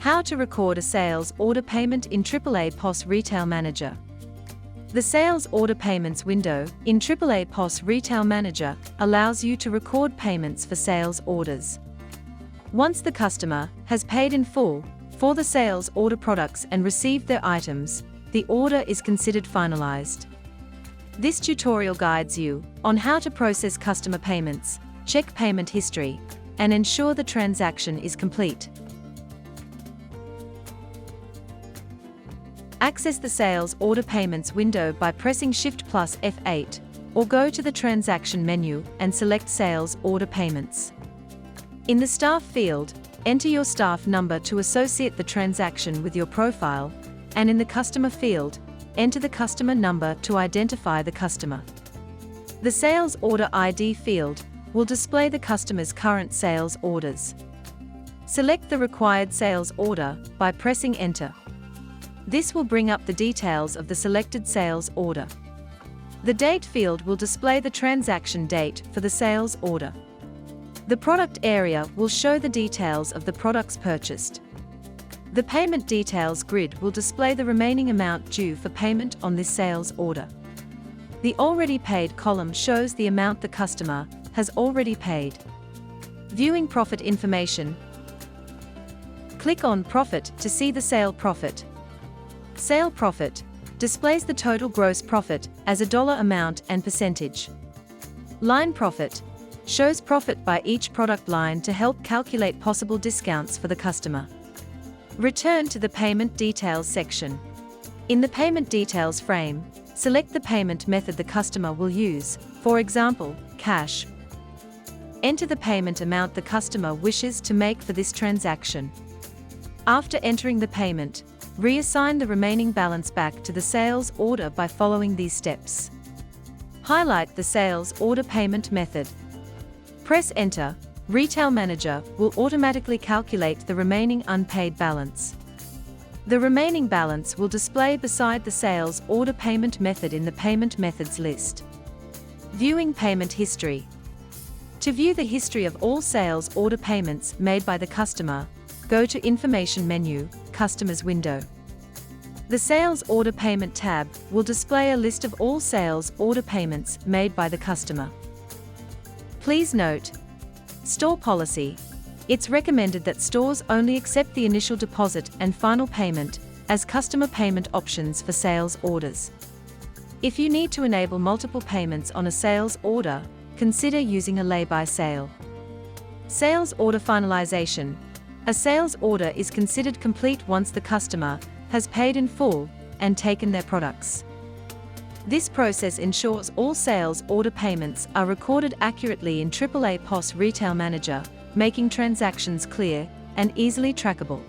How to record a sales order payment in AAAPOS RetailManager. The Sales Order Payments window in AAAPOS RetailManager allows you to record payments for sales orders. Once the customer has paid in full for the sales order products and received their items, the order is considered finalized. This tutorial guides you on how to process customer payments, check payment history, and ensure the transaction is complete. Access the Sales Order Payments window by pressing Shift plus F8, or go to the Transaction menu and select Sales Order Payments. In the Staff field, enter your staff number to associate the transaction with your profile, and in the Customer field, enter the customer number to identify the customer. The Sales Order ID field will display the customer's current sales orders. Select the required sales order by pressing Enter. This will bring up the details of the selected sales order. The Date field will display the transaction date for the sales order. The Product area will show the details of the products purchased. The Payment Details grid will display the remaining amount due for payment on this sales order. The Already Paid column shows the amount the customer has already paid. Viewing profit information. Click on Profit to see the sale profit. Sale profit displays the total gross profit as a dollar amount and percentage. Line profit shows profit by each product line to help calculate possible discounts for the customer. Return to the Payment Details section. In the Payment Details frame, select the payment method the customer will use, for example, cash. Enter the payment amount the customer wishes to make for this transaction. After entering the payment, reassign the remaining balance back to the sales order by following these steps. Highlight the sales order payment method. Press Enter. RetailManager will automatically calculate the remaining unpaid balance. The remaining balance will display beside the sales order payment method in the Payment Methods list. Viewing payment history. To view the history of all sales order payments made by the customer, go to Information menu, Customers window. The Sales Order Payment tab will display a list of all sales order payments made by the customer. Please note, Store policy. It's recommended that stores only accept the initial deposit and final payment as customer payment options for sales orders. If you need to enable multiple payments on a sales order, consider using a lay-by sale. Sales order finalization. A sales order is considered complete once the customer has paid in full and taken their products. This process ensures all sales order payments are recorded accurately in AAAPOS RetailManager, making transactions clear and easily trackable.